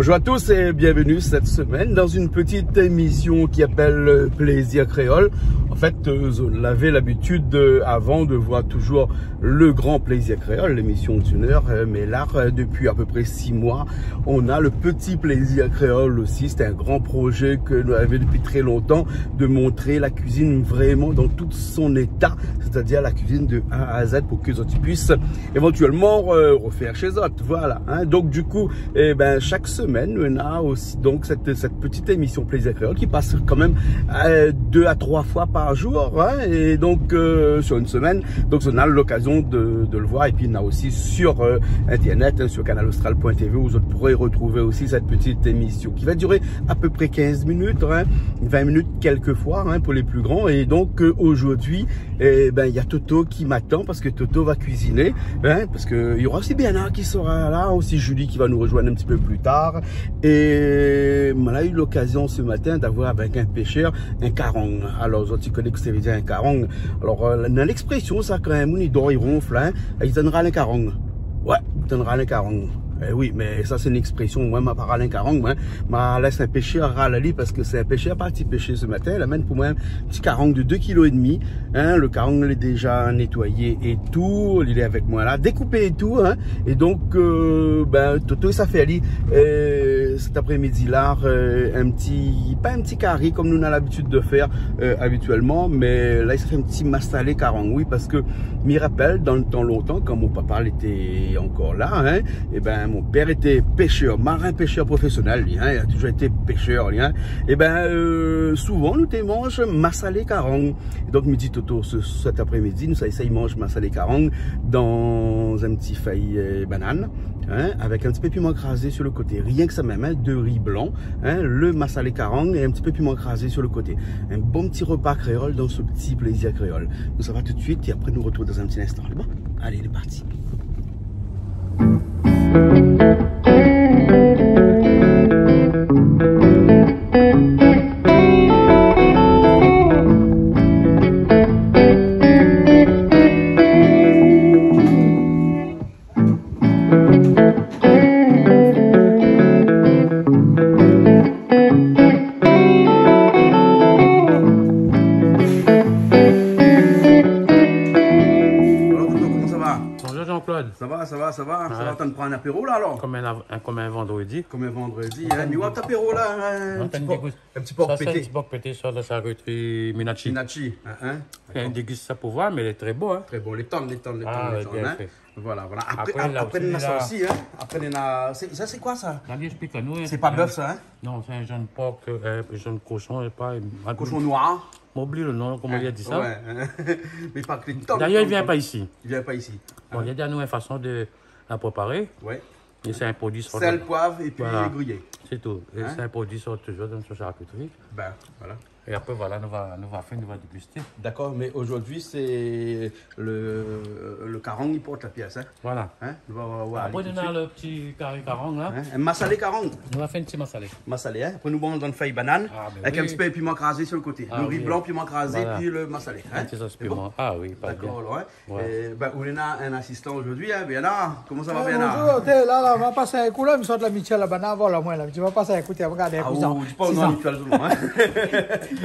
Bonjour à tous et bienvenue cette semaine dans une petite émission qui appelle Plaisir Créole. En fait, vous avez l'habitude avant de voir toujours le grand Plaisir Créole, l'émission d'une heure, mais là, depuis à peu près 6 mois, on a le petit Plaisir Créole aussi. C'est un grand projet que nous avons depuis très longtemps, de montrer la cuisine vraiment dans tout son état, c'est-à-dire la cuisine de A à Z pour que les autres puissent éventuellement refaire chez eux. Voilà. Hein. Donc du coup, chaque semaine, on a aussi donc cette petite émission Plaisir Créole qui passe quand même 2 à 3 fois par jour, hein, et donc sur une semaine, donc on a l'occasion de le voir. Et puis on a aussi sur internet, hein, sur canalaustral.tv, où vous pourrez retrouver aussi cette petite émission qui va durer à peu près 15 minutes, hein, 20 minutes quelquefois, hein, pour les plus grands. Et donc aujourd'hui, il y a Toto qui m'attend parce que Toto va cuisiner, hein, parce que il y aura aussi Bernard qui sera là, aussi Julie qui va nous rejoindre un petit peu plus tard. Et on a eu l'occasion ce matin d'avoir avec un pêcheur un carong. Alors tu connais que ça veut dire un carong. Alors dans l'expression ça, quand même il dort, il ronfle, hein, il donnera un carong. Ouais, il donnera un carong. Oui, mais ça c'est une expression. Moi, ma parole un carong, hein, ma laisse un pêcheur râler parce que c'est un pêcheur parti pêcher ce matin. Il amène pour moi un petit carong de 2,5 kg. Hein, le carong il est déjà nettoyé et tout. Il est avec moi là, découpé et tout. Hein, et donc, Toto ça fait aller cet après-midi là pas un petit carré comme nous on a l'habitude de faire habituellement, mais là il s'est fait un petit massalé carong. Oui, parce que m'y rappelle dans le temps longtemps quand mon papa était encore là, hein, et mon père était pêcheur, marin pêcheur professionnel, lui, hein, il a toujours été pêcheur, lui, hein, et souvent nous te mange massalé carong. Et donc me dit Toto cet après-midi, nous ça il mange massalé carong dans un petit feuille banane, hein, avec un petit peu piment écrasé sur le côté, rien que ça même, hein, de riz blanc, hein, le massalé carong et un petit peu piment écrasé sur le côté. Un bon petit repas créole dans ce petit plaisir créole. Nous ça va tout de suite et après nous retrouvons dans un petit instant. Bon, allez, il est parti. Ça va, t'en prends un apéro là alors? Comme un vendredi. Comme un vendredi, hein. Mais où est apéro là? Un petit porc pété. Un petit porc pété sur la charcuterie Minachi. Minachi, hein? On déguste ça pour voir, mais il est très beau, hein. Très beau, les tonnes, hein. Voilà. Après, on a ça aussi, hein. Après, on a. Ça, c'est quoi ça? C'est pas bœuf ça, hein? Non, c'est un jaune porc, un jaune cochon, et pas. Un cochon noir. M'oublie le nom, comment il a dit ça? Ouais. Mais pas que les tonnes. D'ailleurs, il ne vient pas ici. Il vient pas ici. Bon, il y a une façon de la préparer. Ouais. Et c'est un produit sur sel, poivre et puis grillé. C'est tout. Et c'est un produit sur toujours dans ce charcuterie. Voilà. Et après, voilà, nous va déguster. D'accord, mais aujourd'hui, c'est le carong, il porte la pièce. Hein? Voilà. Hein? Après, on a le petit carré carong, là. Hein? Un massalé carong. On va faire un petit massalé. Massalé, hein? Après, nous bons dans une feuille banane, avec un petit peu de piment écrasé sur le côté. Le riz blanc, piment écrasé, puis le massalé. Hein? Un petit sauce piment. Ah oui, pas bien. D'accord, hein? On a un assistant aujourd'hui, hein? Bernard, comment ça va, Bernard? Bonjour, là, on va passer un coup là, mais ça de la Michel, la banane, voilà, moi, là. Tu vas passer un coup, tu vas regarder un coup. Tu parles non habituel tout le monde, hein?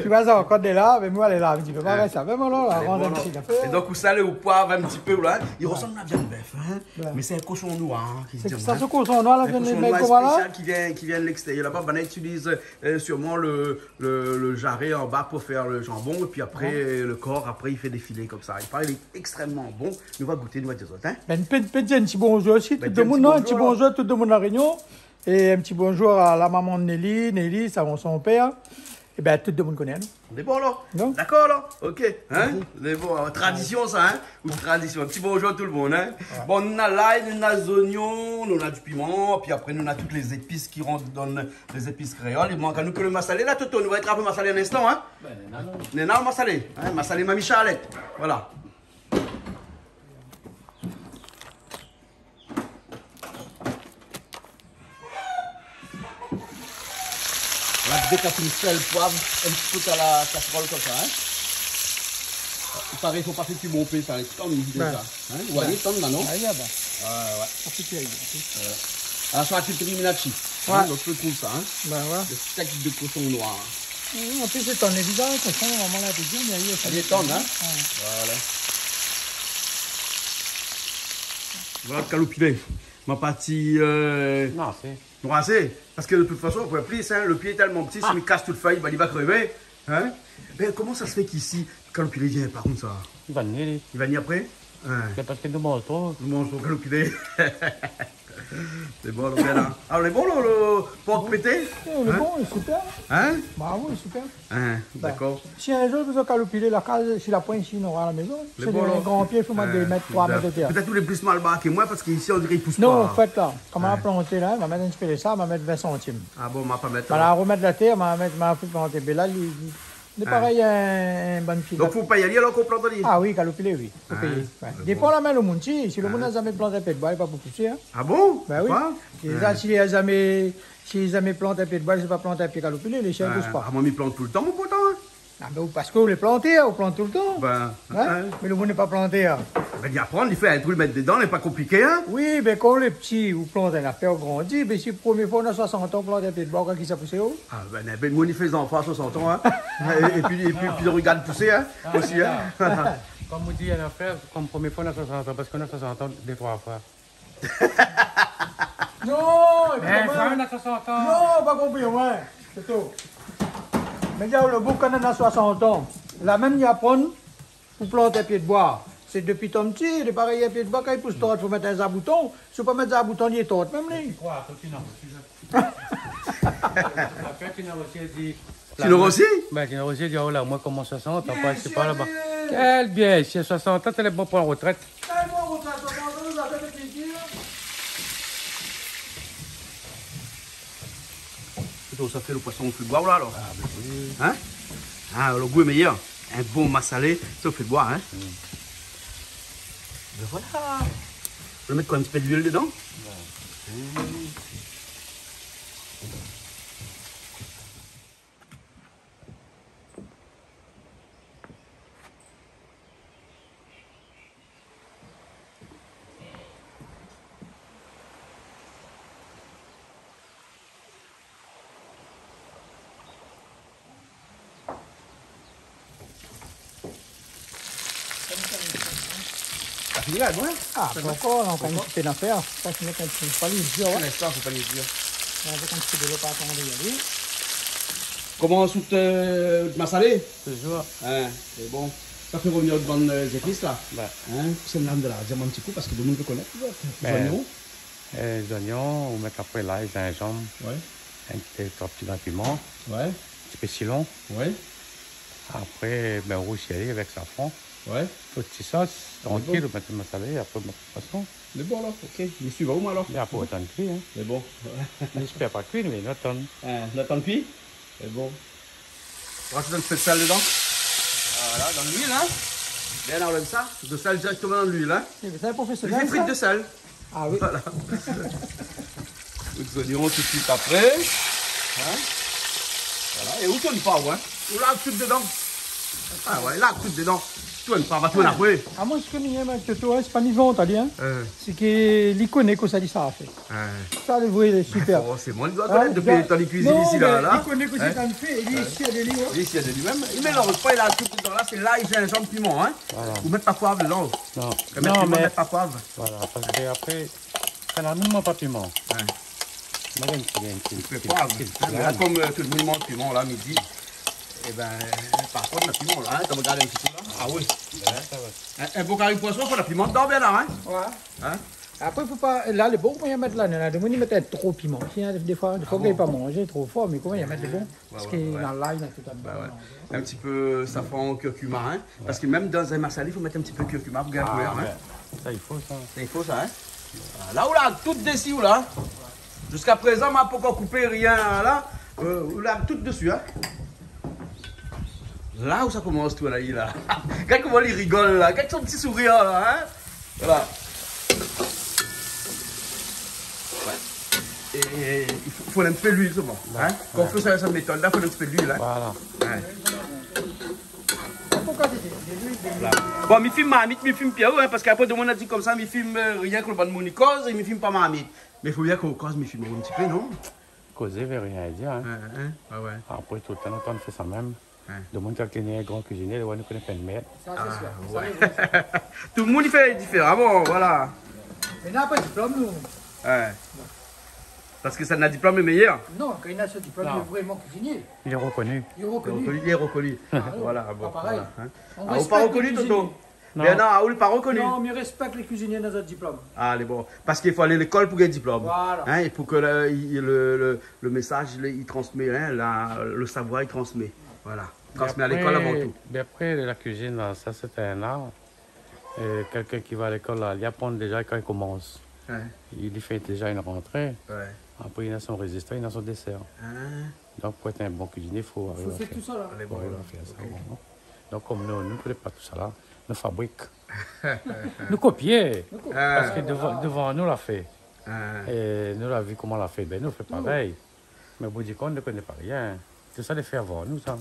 Tu vas ça encore là, mais moi, elle est là un petit peu. Pareil, ça. Même là, on un petit café. Et donc, vous salez au poivre un petit peu, là. Il ressemble à la viande bœuf, hein? Mais c'est un cochon noir. Ça, ce cochon noir, là, vient de mettre comment là? Qui vient de l'extérieur. Là-bas, on utilise sûrement le jarret en bas pour faire le jambon. Et puis après, le corps, après, il fait des filets comme ça. Il paraît qu'il est extrêmement bon. Nous va goûter, nous va dire autres, hein? Un petit bonjour aussi, tout le monde, un petit bonjour à tout le monde à la Réunion. Et un petit bonjour à la maman de Nelly, son père. Et bien, tout le monde connaît, non? On est bon, là? D'accord, là? Ok. Hein? On est bon. Tradition, ça, hein? Ou tradition. Un petit bonjour à tout le monde, hein? Ouais. Bon, on a l'ail, on a les oignons, on a du piment, puis après, on a toutes les épices qui rentrent dans les épices créoles. Il manque à nous que le massalé, là, Toto. Nous va être un peu massalé un instant, hein? Ben, non, massalé. Hein? Massalé Mamie Charlette. Voilà. On va décasser le sel, poivre, un petit peu à la casserole comme ça. Hein? Il paraît qu'il faut pas faire du bon pain, ça reste comme déjà. Hein? Vous voyez, comme là, non? Ah, ouais. Alors, sur la culture Minachi. Hein, donc je trouve ça. Hein. Ben ouais. Le steak de cochon noir. En plus, c'est ton évident, cochon, maman l'a dit, mais il y a ça. Il est temps, hein. Ouais. Voilà. Voilà le calopilé. Ma partie. Non, c'est. Noircé. Parce que de toute façon, on peut plus, hein, le pied est tellement petit, s'il me casse toute feuille, bah, il va crever. Hein? Mais comment ça se fait qu'ici, calopilé vient par contre ça? Il va venir, lui. Il va venir après? Hein. C'est parce que nous mangeons trop. Nous mangeons ton calopilé. C'est bon, le bien là. Ah, on est bon, le porc pété? Le bon, il est super. Hein? Bravo, il est super. Hein, d'accord. Si un jour vous avez calopilé la case, si la pointe ici, on aura à la maison. Les C'est bons, des là. grands pieds, il faut mettre 2 mètres, 3 mètres de terre. Peut-être tous les plus mal bas que moi, parce qu'ici, on dirait qu'ils poussent Non, pas. en fait, là, comme on a planté là, on va mettre un petit peu de ça, on va mettre 20 centimes. Ah bon, on va pas mettre. On va remettre la terre, on va mettre un peu de planter. Mais là, il est pareil, un bon fil. Donc, faut pas y aller alors qu'on plante en ligne. Ah oui, calopilé, oui. Faut payer. Ouais. Dépend la main le monde. Si le monde n'a jamais planté un pied de bois, il va pas pousser. Hein. Ah bon? Ben oui. S'il n'a jamais planté un pied de bois, il ne va pas planter un pied calopilé, les chiens ne poussent pas. Ah, moi, il plante tout le temps, mon pote. Hein? Ah ben parce que vous les plantez, on plante tout le temps. Ben, Hein? Mais le monde n'est pas planté. Hein. ben, d'y apprendre, il fait un trou, le mettre dedans, n'est pas compliqué, hein? Oui, mais quand les petits, vous plantez un affaire grandit, mais si la première fois on a 60 ans, plantez un pied de bois, quand il s'est poussé haut. Ah, ben, moi, il fait des enfants à 60 ans, hein? et puis, le regarde pousser, hein? Aussi, hein? Comme on dit, il y a une affaire, comme première fois, on a 60 ans, parce qu'on a 60 ans des 3 fois. Non, On a 60 ans. non, pas compris, ouais. C'est tout. Mais il y a le beau quand on a 60 ans. La même, il y a prendre pour planter un pied de bois. C'est depuis ton petit, il est pareil, un pied de bois, quand il pousse tort, il faut mettre un zabouton. Si on peut mettre un zabouton, il est tort, même lui. Quoi, toi, tu n'as reçu. Après, tu n'as reçu, dit. Tu l'as aussi? Ben, tu n'as reçu, dit, oh là, moi, comme 60, t'as pas, c'est si, pas là-bas. allez. Quel bien, si à 60 ans, t'es bon pour la retraite. Ça fait le poisson au feu de bois, là, alors? Ah, ben oui. Hein? Ah, le goût est meilleur. Un bon massalé, ça au feu de bois, hein? Ben voilà. Je vais mettre quoi, un petit peu d'huile dedans? Ça finit là, bon? Ah, encore, on a un petit peu d'affaire. Ça, c'est mettre un petit peu de dur. Pour l'instant, faut pas les dire. Avec un petit peu de l'eau, pas attendre d'y aller. Comment sous massalé? Toujours. Hein, c'est bon. Ça fait revenir de bonnes épices, là. Ben, Hein? C'est l'âme de là. Dis-moi un petit coup, parce que tout le monde peut connaître. Ben, Oignons. les oignons, on met après l'ail, gingembre, Ouais. trois petits piments, Ouais. un petit peu cilon. Ouais. Après, ben, rouge salé avec safran. Ouais. Petit sauce, tranquille, on met le massalé, après, on met le poisson. C'est bon, là. Ok. Je suis où, moi, alors? Et après, on attend cuit, hein. C'est bon. J'espère pas cuit, mais on attend. On attend cuit? C'est bon. On rajoute un petit peu de sel dedans. Voilà, dans l'huile, hein. Bien, on aime ça. De sel directement dans l'huile, hein. C'est un Je professionnel. fais frites de sel. Ah oui. Voilà. Les oignons tout de suite après. Hein? Voilà. Et où tourne pas, ouais? Ou là, tout dedans. Ah ouais, là, tout dedans. Tourne pas, va tourner après. Ah, moi, ce que j'aime avec toi, c'est pas ni vent, t'as dit, hein. C'est que l'icône, que ça dit ça, en fait. Ça, le vrai, c'est super. Oh, c'est moi, il doit connaître depuis dans les cuisines ici, là. L'icône, que c'est un fait, et lui, ici, il y a des livres. Lui, ici, il y a de lui-même. Il mélange pas, il a tout dedans là, c'est l'ail, gingembre, piment, hein. Voilà. Vous mettez pas poivre dedans. Non, Quand même, non, piment, mais mettez pas poivre. voilà, parce qu'après, ça n'a même pas piment. Ouais. Mais il y a un petit Le poivre. Mais là, comme tout le monde mange piment, là, midi, eh ben, par contre, le piment, là, hein, tu regardes un petit peu, là. Ah oui. Un beau carré de poisson, il faut la piment dedans, bien là, hein. Ouais. Hein? Après, il faut pas. Là, les bons, comment y mettre là? Il y en a des gens qui mettent trop piment. Des fois, il faut pas manger trop fort, mais comment y mettre les bons? Parce que dans l'ail, il y a tout un peu. Un petit peu safran, curcuma, hein. Parce que même dans un massalé, il faut mettre un petit peu de curcuma pour garder la couleur, hein. Ça, il faut ça. Il faut ça, hein. Là où là, tout dessus, où là. Jusqu'à présent, on m'a pas encore coupé rien, là. Là, tout dessus, hein. Là où ça commence, tout là. Regarde comment il rigole, là. Regarde son petit sourire, là, hein. Voilà. Ouais. Et il faut un petit peu d'huile seulement. Hein? Quand on fait ça, ça m'étonne. Là, il faut un petit peu d'huile. Hein? Voilà. Ouais. Voilà. Bon, je filme Marmite, je filme Pierrot, hein, parce qu'après, de mon a dit comme ça, je filme rien que le bon monicose et je filme pas Marmite. Mais il faut bien qu'on cause, je filme un petit peu, non? causer, veut rien dire. Hein. Ouais. Après, tout le temps, on fait ça même. Ouais. Le monde qui est un grand cuisinier, on ne connaît pas de mettre. Ça, c'est sûr. Ça, ouais. c'est vrai. Tout le monde il fait différemment, voilà. Mais il n'a pas de diplôme, nous. Ouais. Parce que ça n'a diplôme le meilleur. Non, quand il a ce diplôme, Non. il est vraiment cuisinier. Il est reconnu. Il est reconnu. Il est reconnu. Voilà, bon. Pas pareil. Voilà, hein. On Ah, ou respecte pas les reconnu, cuisiniers. Toto? Mais non, ou pas reconnu. Non, mais respecte les cuisiniers dans notre diplôme. Allez, bon. Parce qu'il faut aller à l'école pour gagner un diplôme. Voilà. Hein, et pour que le message, il transmet, hein, le savoir, il transmet. Voilà. Il transmet à l'école avant tout. Mais après, la cuisine, ça, c'est un art. Quelqu'un qui va à l'école, il apprend déjà quand il commence. Ouais. Il y fait déjà une rentrée. Ouais. Après, il a son résistant, il a son dessert. Hein? Donc, pour être un bon cuisinier, il faut Il faut faire tout ça, là. Allez, bon, arriver voilà. à faire ça. Bon. Donc, comme nous ne faisons pas tout ça là, nous fabriquons. Nous copions. Parce que devant nous, l'a fait. Et nous, l'a vu comment on l'a fait. Ben, nous, on fait pareil. Mais au bout du compte, on ne connaît pas rien. Tout ça, les fait avant nous, ça.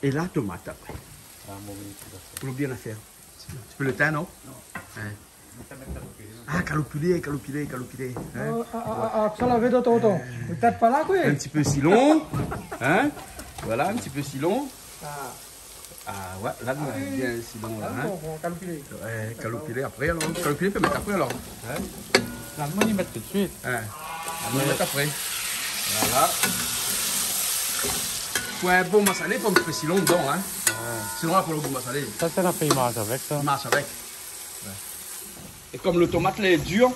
Et la tomate après. Pour bien la faire. Tu peux le teindre, non? Non. Ah, calopulé. Hein? Ça l'avait d'autres autant. Peut-être pas là, quoi. Un petit peu si long. Hein? Voilà, un petit peu si long. Ah, ouais, là, nous avons bien si long. Là, hein? Bon, calculé. Ouais, calopulé après, alors. Calopulé peut mettre après, alors. Hein? Là, nous, on y met tout de suite. Hein? On va mettre après. Voilà. Pour un bon massalé, il faut un petit peu si long dedans, hein? Sinon, là, pour le bon massalé, Ça, c'est la paye marche avec ça. il marche avec. Ouais. Et comme le tomate là, est dur,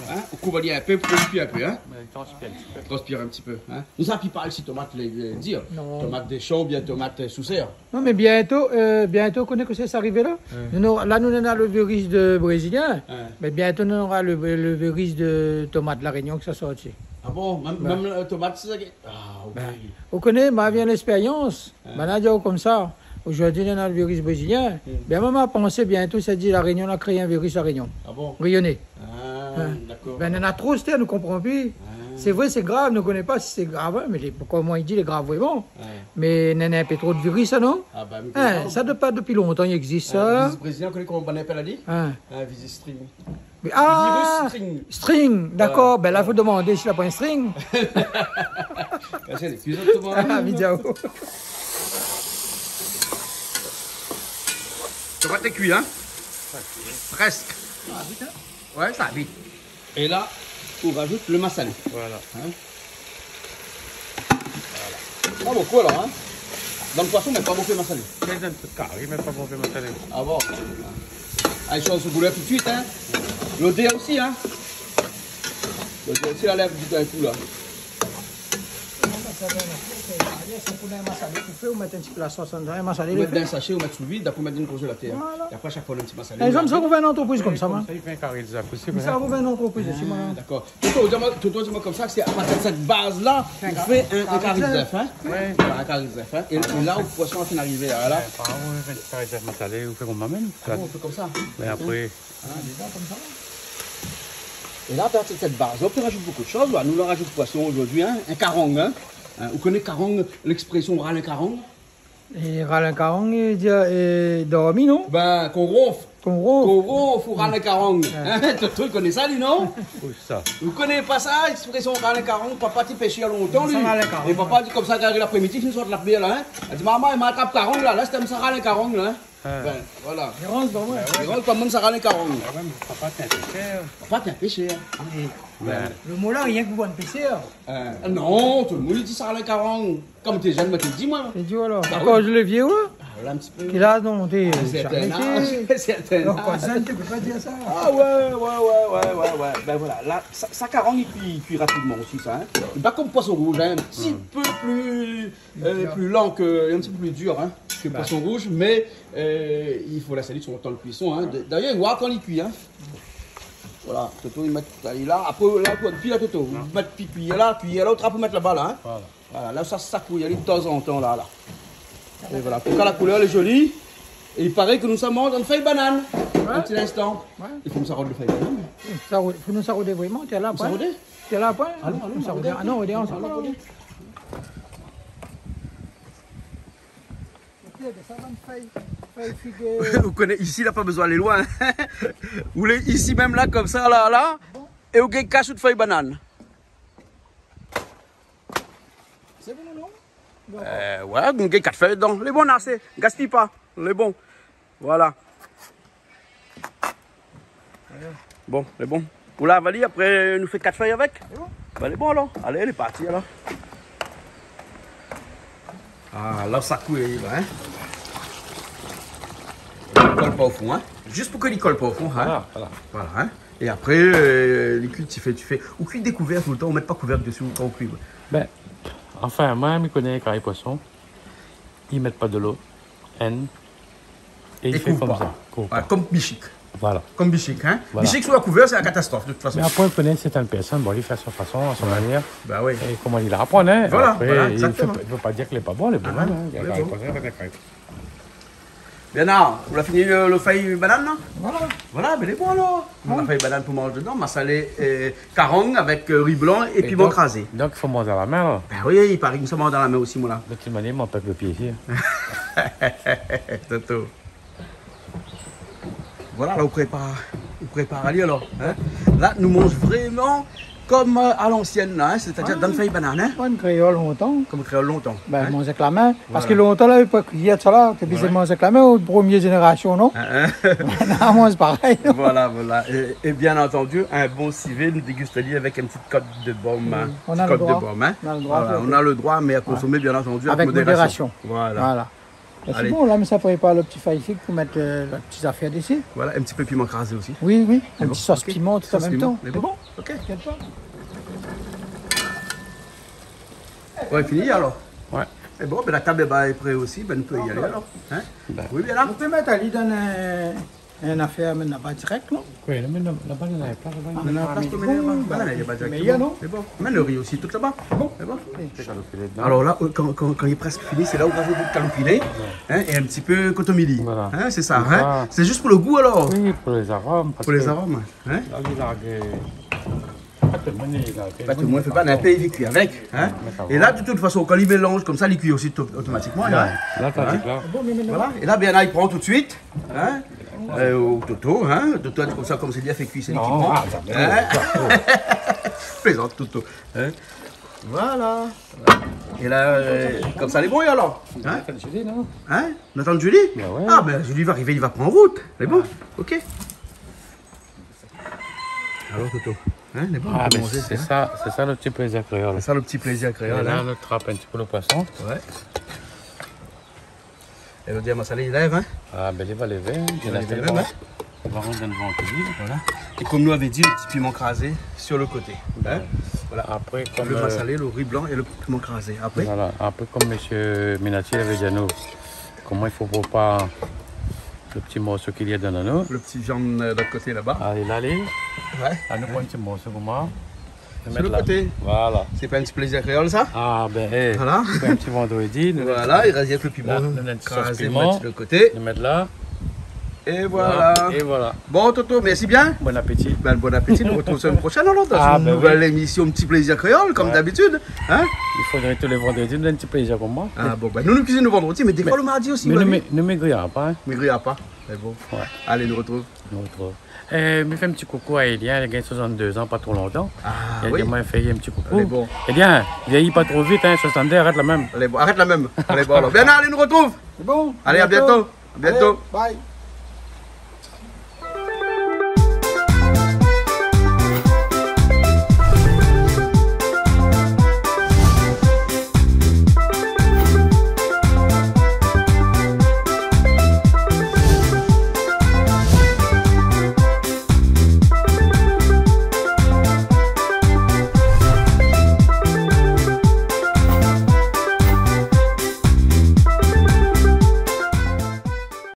hein, on coupe un peu pour transpirer un peu, hein? Mais il transpire un petit peu. Transpire un petit peu, hein? Nous ça puis parle si tomate les dire. Non. Tomate des champs, bien tomate sous serre. Non, mais bientôt, on connaît que c'est arrivé là. Là, nous, on a le virus de brésilien. Mais bientôt, on aura le virus de tomate de la Réunion que ça sorti. Ah bon, même la tomate, c'est ça qui... Ah, ok. Vous connaissez, ma vie en expérience. Maintenant, comme ça. Aujourd'hui, on a le virus brésilien. Bien, maman a pensé bientôt, ça dit la Réunion a créé un virus à Réunion. Ah bon? Rayonné. Ah, d'accord. Ben, on en a trop, c'était, nous ne comprenons plus. C'est vrai, c'est grave, nous ne connaissons pas si c'est grave, hein, mais comment il dit, les graves vraiment. Mais on a un peu trop de virus, ça, non? Ah bah, Ça ne pas depuis longtemps, il existe ça. Le brésilien, connaît comment on appelle, a dit? Hein. Un virus string. Mais, ah, Virus string. String, d'accord. Ben là, il faut demander s'il a pas un string. C'est les cuisines de tomate. Ah, vidéo. Tomate est cuit, hein? Presque. Ouais, ça vite. Et là, on rajoute le massalé. Voilà. Hein? Pas beaucoup alors, hein? Dans le poisson, mais pas beaucoup de massalé. Il y a un peu de carré, mais pas bon de matériel. Ah bon? Ah, je change ce goût-là tout de suite, hein? L'odeur aussi, hein? L'odeur aussi, la lèvre du tout un coup, là. Pour un massalé, tu fais ou mettre un petit peu la sauce dans un massalé. Vous mettez dans un sachet ou mettre sous vide, après mettre dans le congélateur. Voilà. Et après, chaque fois, un petit massalé. Les hommes, ça vous fait une entreprise comme ça, moi. Ça, il fait un carré de zap aussi. Ça vous fait une entreprise aussi, moi. D'accord. Toto, dis-moi comme ça, que c'est à partir de cette base-là, on fait un carré de zèf, hein? Ouais. Voilà, un carré de zèf, hein? Et là, où le poisson a fait arriver, là. Là. Par exemple, on fait un carré de zap masalé, vous faites comme moi-même. On fait comme ça. Mais après, Et là, à partir de cette base, on peut rajouter beaucoup de choses. Voilà, nous, on rajoute poisson aujourd'hui, hein? Un carong, hein? Vous connaissez carong, l'expression râle un carong? Et râle un carong, il dit dormi, non? Ben, qu'on ronfle. Qu'on ronfle. Qu'on ronfle ou râle un carong. Hein? Toto, il connaît ça, lui, non? oui, ça. Vous connaissez pas ça, l'expression râle un carong? Papa, tu pêché il y a longtemps, lui. Ça râle un carong. Et papa dit comme ça, quand l'après-midi, il sort de la bière, là, hein? Elle dit, maman, il m'a attrapé carong, là. Là, c'était ça râle un carong, là. Ben, voilà. Il rentre dans moi. Il rentre comme même ça râle un carong. Ah ouais, mais papa, t'es un peu cher. Papa, t'es un pêcheur. Ben, Le mot là, rien que vous voyez un PC. Non, tout le monde dit ça râle un carong. Comme t'es jeune, moi, tu le dis, moi. C'est du alors. Bah Encore oui. je le vieux, là? Là, un petit peu. Qu'il a, non, t'es. C'est un âge. C'est un Non, âge. tu peux pas dire ça. Ah ouais. Ben voilà, là, ça carogne il cuit rapidement aussi, ça. Hein. Pas comme poisson rouge, hein. Un petit peu plus lent que, un petit peu plus dur, hein, que poisson rouge, mais il faut la salir sur le temps de cuisson, hein. D'ailleurs, il voit quand il cuit, hein. Voilà, Toto, il met là, après, là, puis là, Toto, vous mettez cuillère là, l'autre, après, mettre là-bas, là, hein. Voilà, là, ça couille, de temps en temps, là. Et voilà, pour que la couleur est jolie. Et il paraît que nous sommes dans une feuille banane. Un petit instant. Ouais. Il faut nous s'arrôder de feuille banane. Ça roule. Faut nous s'arrôder vraiment. T'es là, Nous pas? s'arrôder? T'es là, pas? Allons, Nous s'arrôder. Ah non, on est ensemble. Vous connaissez, ici, il n'a pas besoin d'aller loin. Vous voulez ici même là, comme ça, là, et vous avez cache de feuille banane. non? Ouais, donc 4 feuilles dedans. Les bons, assez. Gaspille pas. Les bons. Voilà. Bon, les bons. Pour la valise, après, nous fait 4 feuilles avec. Ben, les bons alors. Allez, elle est partie alors. Ah, là, ça coule, hein. Il ne colle pas au fond, hein. Juste pour qu'il ne colle pas au fond, hein. Voilà, hein. Et après, les cuits, tu fais. Ou cuits découvert tout le temps, on ne met pas couvercle dessus quand on cuit. Ben, enfin, moi, je connais les carrés poissons. Ils ne mettent pas de l'eau. N. Et ils font comme ça. Voilà, comme bichic. Voilà. Comme bichic, hein. Voilà. Bichic sous la couvercle, c'est la catastrophe, de toute façon. Mais après, on connaît certaines personnes, bon, il fait à sa façon, à son manière. Ben oui. Et comment il apprend, hein. Voilà, après, voilà, il ne exactement. veut pas dire qu'il n'est pas bon, les bons. Bernard, vous l'avez fini le feuille banane, là? Voilà. Voilà, ben les bons alors. On a fait banane pour manger dedans, massalé carogne avec riz blanc et piment crasé. Donc, il faut manger à la main, là. Ben oui, il paraît que nous sommes dans la main aussi, moi là. De toute manière, mon peuple le pied ici. Toto. Voilà, là, on prépare à aller alors. Hein? Là, nous mangeons vraiment comme à l'ancienne, hein? C'est-à-dire dans une feuille banane. Hein? Pas une créole longtemps. Comme créole longtemps. Ben, hein? manger avec la main. Parce que longtemps, là, il n'y avait pas de cuillère, ça là. Tu puis manger avec la main aux première génération, non? Non, c'est pareil. Non? Voilà, voilà. Et bien entendu, un bon civet, nous dégustons avec une petite cote de baume. Hein? On a le droit. Hein? On a le droit, mais à consommer, bien entendu, avec modération. Voilà. C'est bon, là, mais ça prépare le petit faille ici pour mettre les petites affaires d'ici. Voilà, un petit peu piment crasé aussi. Oui, oui. Un petit sauce piment tout en même temps. C'est bon? Ok. Ouais, fini alors? Ouais. Et bon, ben, la table est prête aussi, ben, nous pouvons y aller alors. Hein? Oui, bien là. On peut mettre Ali dans une affaire, mais n'a pas direct, non? Oui, mais là-bas, il n'y a pas là-bas. On a la place pour mettre là-bas. Il y a pas direct. Mais il y a, non? C'est bon. Mets le riz aussi, tout là-bas. Bon. C'est bon. Alors, Alors là, quand il est presque fini, c'est là où on rajoute le calopilé hein, et un petit peu cotomili. Voilà. Hein, c'est ça. Hein? C'est juste pour le goût alors? oui, pour les arômes. Pour les arômes. Hein? Là, il a pas tout le monde, Pas tout le monde ne fait pas un peu il cuit avec. Hein? Et là, de toute façon, quand il mélange comme ça, il cuit aussi automatiquement. Hein? Là, t'as dit là. Voilà. Et là, bien là, il prend tout de suite. Hein? Au Toto, hein? Toto, comme ça, comme c'est bien fait cuire, c'est lui qui prend. Plaisante, Toto. Hein? Voilà. Et là, comme ça, les bons alors. Hein? Hein? On attend Julie? ouais. Ah, ben Julie va arriver, il va prendre en route. Les bons? Ok. Alors, Toto. Hein, les bons, Ah, on peut mais manger, c'est ça le petit plaisir créole. C'est ça le petit plaisir Et créole. là, Hein? on trappe un petit peu le poisson. Ouais. Et le dire massalé, il lève, hein? Ah, ben il va lever. Il va lever, lever. hein? Il va rendre devant lui. Voilà. Et comme nous avait dit, le petit piment crasé sur le côté. Hein? Voilà. Après, comme Le massalé, le riz blanc et le piment crasé. Après, voilà. Après, comme M. Minati avait dit à nous, comment il faut préparer le petit morceau qu'il y a dans nous. le petit viande de l'autre côté là-bas. Allez, allez. Ouais. À nous prendre un petit morceau pour moi. Sur le côté. Voilà. C'est pas un petit plaisir créole ça? Ah, ben, hey. Voilà. C'est un petit vendredi. Voilà, il reste avec le piment. Là, nous mettons Crasé, piment. mettre sur le côté. Nous mettre là. Et voilà. Et voilà. Bon, Toto, merci bien. Bon appétit. Ben, bon appétit. Nous retrouvons la semaine prochaine alors dans Ah, une ben nouvelle émission Petit Plaisir Créole, comme d'habitude. Hein? Il faudrait tous les vendredis nous un petit plaisir pour moi. Ah bon, ben nous cuisinons le vendredi, mais des fois le mardi aussi. Mais ne maigrira pas. Hein. Maigrira pas. Mais bon. Ouais. Allez, nous retrouvons. Nous retrouve. Me fait un petit coucou à Elien, il a 62 ans, pas trop longtemps. Ah, Il a oui. dit, moi, il fait un petit coucou. Allez, bon. Elien, vieillis pas trop vite, hein, 62, arrête la même. Allez, bon, arrête la même. Allez, bon, alors. Bien, allez, nous retrouve. C'est bon. Allez, à bientôt. À bientôt. Allez, bye.